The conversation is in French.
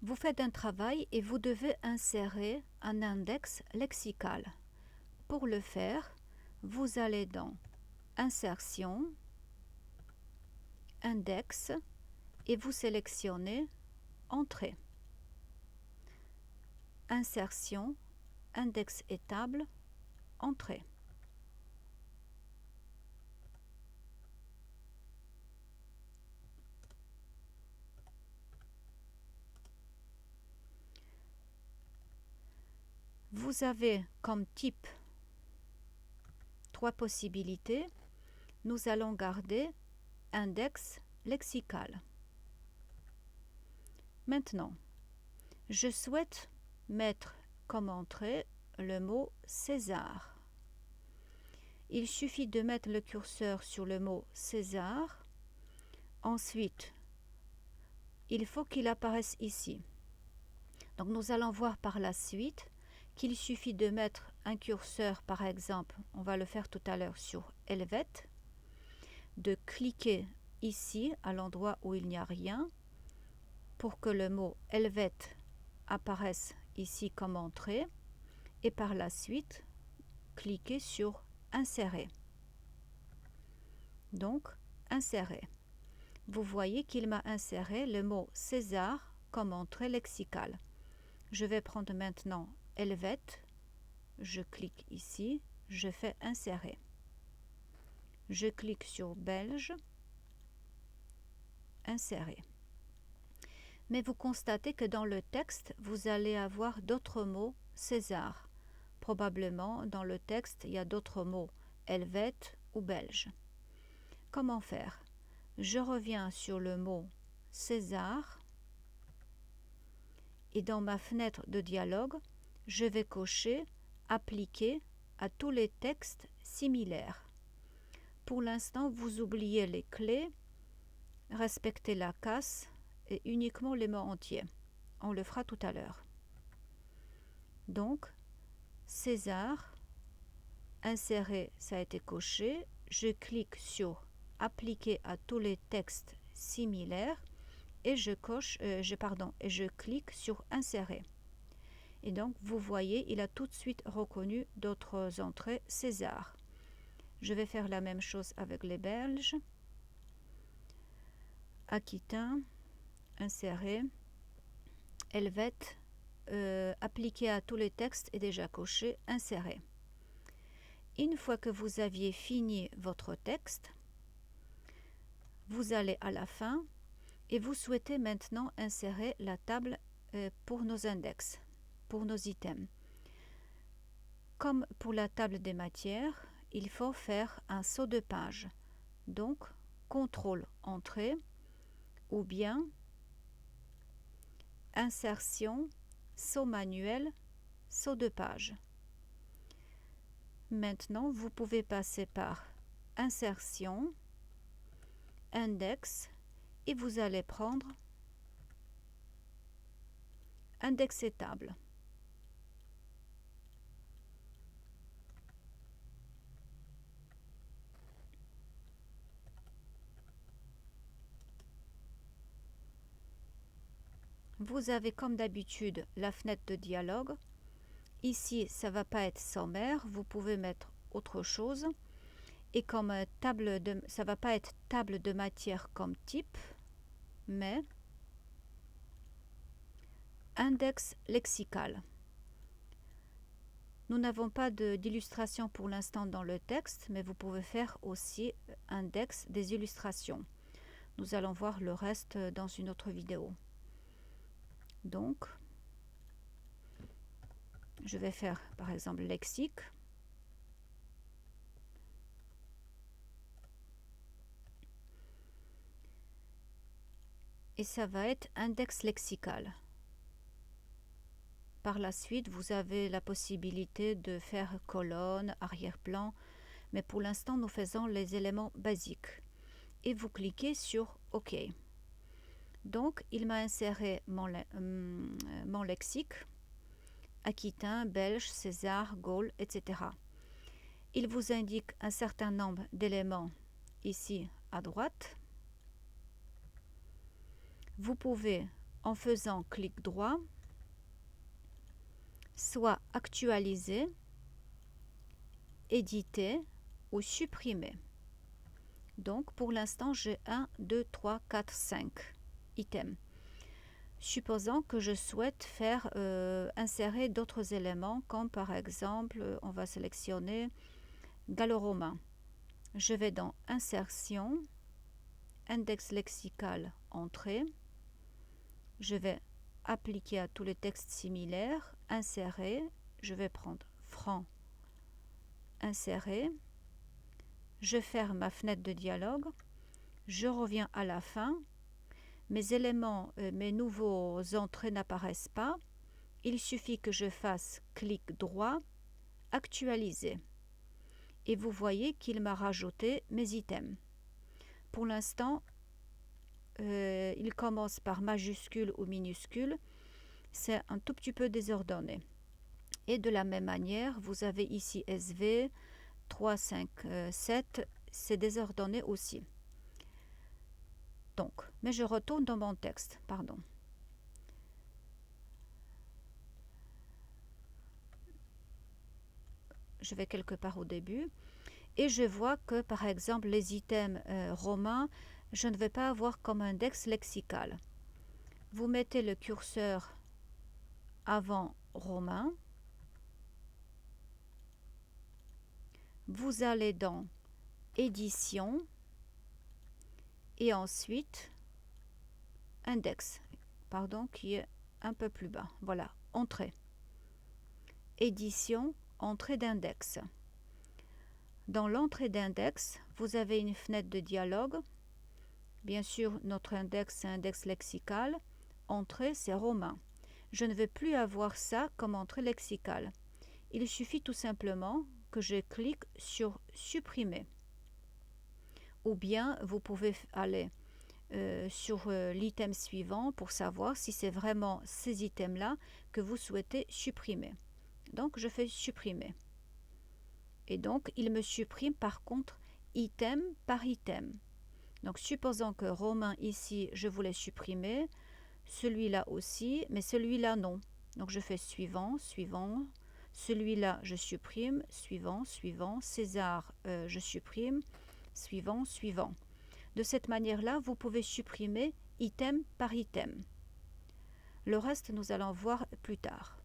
Vous faites un travail et vous devez insérer un index lexical. Pour le faire, vous allez dans Insertion, Index et vous sélectionnez Entrée. Insertion, Index et table, Entrée. Vous avez comme type 3 possibilités. Nous allons garder index lexical. Maintenant, je souhaite mettre comme entrée le mot César. Il suffit de mettre le curseur sur le mot César. Ensuite, il faut qu'il apparaisse ici. Donc nous allons voir par la suite qu'il suffit de mettre un curseur, par exemple, on va le faire tout à l'heure sur Helvète, de cliquer ici à l'endroit où il n'y a rien pour que le mot Helvète apparaisse ici comme entrée et par la suite cliquer sur Insérer. Donc, Insérer. Vous voyez qu'il m'a inséré le mot César comme entrée lexicale. Je vais prendre maintenant Helvète, je clique ici, je fais Insérer. Je clique sur Belge, Insérer. Mais vous constatez que dans le texte, vous allez avoir d'autres mots César. Probablement, dans le texte, il y a d'autres mots Helvète ou Belge. Comment faire? Je reviens sur le mot César et dans ma fenêtre de dialogue, je vais cocher Appliquer à tous les textes similaires. Pour l'instant, vous oubliez les clés, respectez la casse et uniquement les mots entiers. On le fera tout à l'heure. Donc, César, Insérer, ça a été coché. Je clique sur Appliquer à tous les textes similaires et je clique sur Insérer. Et donc, vous voyez, il a tout de suite reconnu d'autres entrées César. Je vais faire la même chose avec les Belges. Aquitain, Insérer, Helvète, appliquer à tous les textes est déjà coché, Insérer. Une fois que vous aviez fini votre texte, vous allez à la fin et vous souhaitez maintenant insérer la table pour nos index, pour nos items. Comme pour la table des matières, il faut faire un saut de page. Donc, CTRL Entrée ou bien Insertion, saut manuel, saut de page. Maintenant, vous pouvez passer par Insertion, Index et vous allez prendre Index et table. Vous avez comme d'habitude la fenêtre de dialogue. Ici, ça ne va pas être sommaire, vous pouvez mettre autre chose. Et comme ça ne va pas être table de matière comme type, mais index lexical. Nous n'avons pas d'illustration pour l'instant dans le texte, mais vous pouvez faire aussi index des illustrations. Nous allons voir le reste dans une autre vidéo. Donc, je vais faire par exemple lexique. Et ça va être index lexical. Par la suite, vous avez la possibilité de faire colonne, arrière-plan, mais pour l'instant, nous faisons les éléments basiques. Et vous cliquez sur OK. Donc, il m'a inséré mon lexique, aquitain, belge, César, Gaule, etc. Il vous indique un certain nombre d'éléments ici à droite. Vous pouvez en faisant clic droit, soit actualiser, éditer ou supprimer. Donc pour l'instant j'ai 1, 2, 3, 4, 5 items. Supposons que je souhaite faire insérer d'autres éléments comme par exemple, on va sélectionner gallo-romain. Je vais dans Insertion, Index lexical, Entrée. Je vais appliquer à tous les textes similaires, Insérer. Je vais prendre franc, Insérer. Je ferme ma fenêtre de dialogue. Je reviens à la fin. Mes éléments, mes nouveaux entrées n'apparaissent pas. Il suffit que je fasse clic droit, actualiser. Et vous voyez qu'il m'a rajouté mes items. Pour l'instant, il commence par majuscule ou minuscule. C'est un tout petit peu désordonné. Et de la même manière, vous avez ici SV, 3, 5, 7, c'est désordonné aussi. Donc, mais je retourne dans mon texte, pardon. Je vais quelque part au début et je vois que par exemple les items romains, je ne vais pas avoir comme index lexical. Vous mettez le curseur avant romain, vous allez dans édition et ensuite index, pardon, qui est un peu plus bas. Voilà, entrée. Édition, entrée d'index. Dans l'entrée d'index, vous avez une fenêtre de dialogue. Bien sûr, notre index, c'est index lexical. Entrée, c'est romain. Je ne veux plus avoir ça comme entrée lexicale. Il suffit tout simplement que je clique sur supprimer. Ou bien, vous pouvez aller sur l'item suivant pour savoir si c'est vraiment ces items-là que vous souhaitez supprimer. Donc, je fais supprimer. Et donc, il me supprime par contre item par item. Donc, supposons que romain ici, je voulais supprimer, celui-là aussi, mais celui-là non. Donc, je fais suivant, suivant, celui-là je supprime, suivant, suivant, César je supprime, suivant, suivant. De cette manière-là, vous pouvez supprimer item par item. Le reste, nous allons voir plus tard.